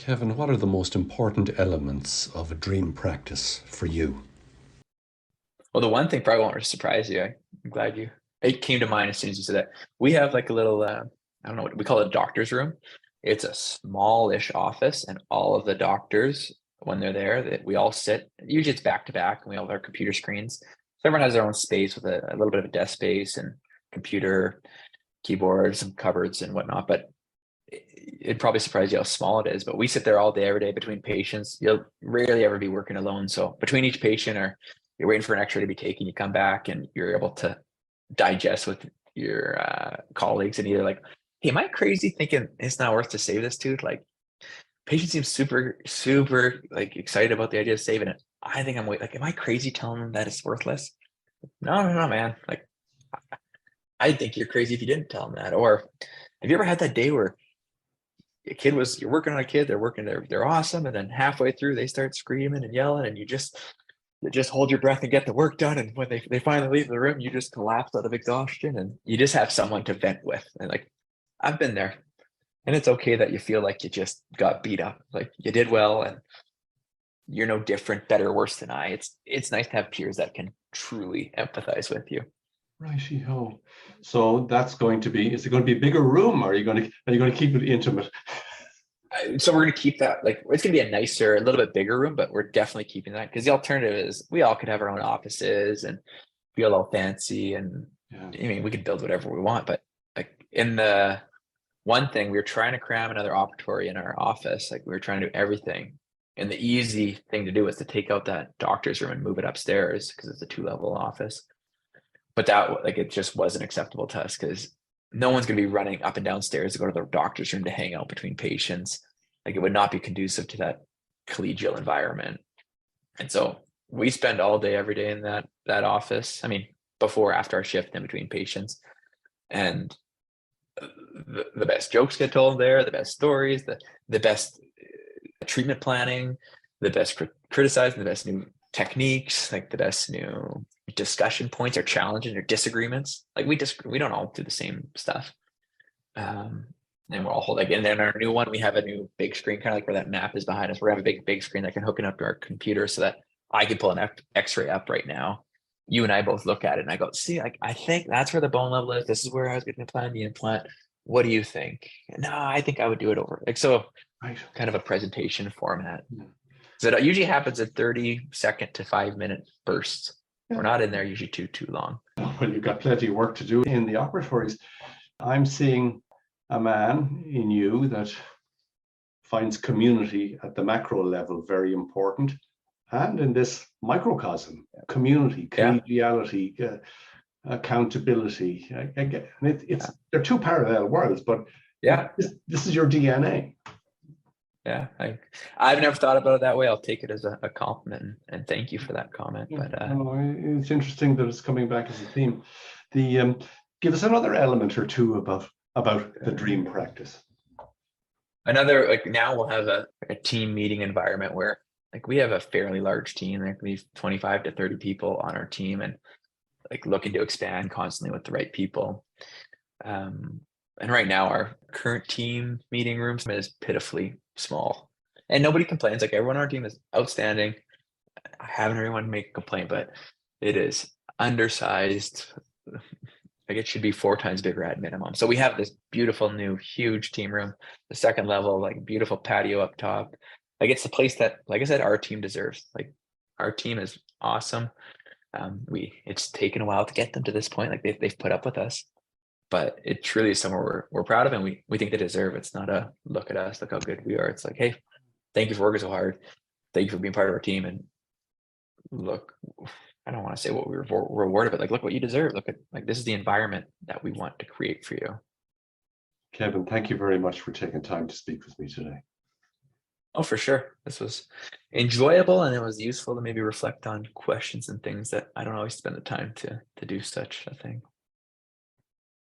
Kevin, what are the most important elements of a dream practice for you? Well, the one thing probably won't surprise you. I'm glad it came to mind as soon as you said that. We have like a little, I don't know what we call it, a doctor's room. It's a smallish office, and all of the doctors, when they're there, that we all sit. Usually it's back to back, and we all have our computer screens. So everyone has their own space with a little bit of a desk space and computer, keyboards, and cupboards and whatnot. But it'd probably surprise you how small it is. But we sit there all day, every day between patients. You'll rarely ever be working alone. So between each patient, or you're waiting for an X-ray to be taken, you come back and you're able to digest with your colleagues and either like, hey, am I crazy thinking it's not worth to save this tooth? Like, patient seems super like excited about the idea of saving it. I think I'm like, am I crazy telling them that it's worthless? No, man. Like, I think you're crazy if you didn't tell them that. Or have you ever had that day where you're working on a kid, they're awesome, and then halfway through they start screaming and yelling, and you just hold your breath and get the work done. And when they finally leave the room, you just collapse out of exhaustion, and you just have someone to vent with. And like, I've been there, and it's okay that you feel like you just got beat up. Like, you did well, and you're no different, better or worse than I. It's nice to have peers that can truly empathize with you. Righty ho. So that's going to be, is it going to be a bigger room? Or are you going to keep it intimate? So we're going to keep that, like, it's going to be a nicer, a little bit bigger room, but we're definitely keeping that, because the alternative is we all could have our own offices and feel all fancy. And Yeah. I mean, we could build whatever we want, but like, in the one thing, we were trying to cram another operatory in our office. Like, we were trying to do everything. And the easy thing to do was to take out that doctor's room and move it upstairs, because it's a 2-level office. But that, like, it just wasn't acceptable to us, because no one's going to be running up and down stairs to go to the doctor's room to hang out between patients. Like, it would not be conducive to that collegial environment. And so we spend all day, every day in that office. I mean, before, after our shift, in between patients. And the best jokes get told there, the best stories, the best treatment planning, the best criticizing, the best new techniques, like the best new discussion points or challenges or disagreements. Like, we don't all do the same stuff. And we're all holding, and then our new one, we have a new big screen, kind of like where that map is behind us. We have a big screen that can hook it up to our computer, so that I can pull an X-ray up right now. You and I both look at it, and I go, see, like, I think that's where the bone level is. This is where I was going to implant the implant. What do you think? No, I think I would do it over. Like, so Right. kind of a presentation format. Yeah. So it usually happens at 30-second to 5-minute bursts. Yeah. We're not in there usually too long. Well, you've got plenty of work to do in the operatories. I'm seeing a man in you that finds community at the macro level very important. And in this microcosm, community, Yeah. collegiality, accountability. Again, Yeah. they're two parallel worlds, but Yeah. this is your DNA. Yeah. I've never thought about it that way. I'll take it as a compliment, and thank you for that comment. Yeah, But no, it's interesting that it's coming back as a theme. The give us another element or two about the dream practice. another, like, now we'll have a team meeting environment where, like, we have a fairly large team. There can be 25 to 30 people on our team, and like looking to expand constantly with the right people. And right now, our current team meeting room is pitifully small, and nobody complains. Like, everyone on our team is outstanding. I haven't heard anyone make a complaint, but it is undersized. Like, it should be 4 times bigger at minimum. So we have this beautiful new huge team room, the second level, like, beautiful patio up top. Like, it's the place that, like I said, our team deserves. Like, our team is awesome. It's taken a while to get them to this point. Like, they've put up with us, but it truly is somewhere we're proud of, and we think they deserve. It's not a look at us, look how good we are. It's like, hey, thank you for working so hard. Thank you for being part of our team. And look, I don't want to say what we were rewarded, but like, look what you deserve. Look at, like, this is the environment that we want to create for you. Kevin, thank you very much for taking time to speak with me today. Oh, for sure. This was enjoyable, and it was useful to maybe reflect on questions and things that I don't always spend the time to do such a thing.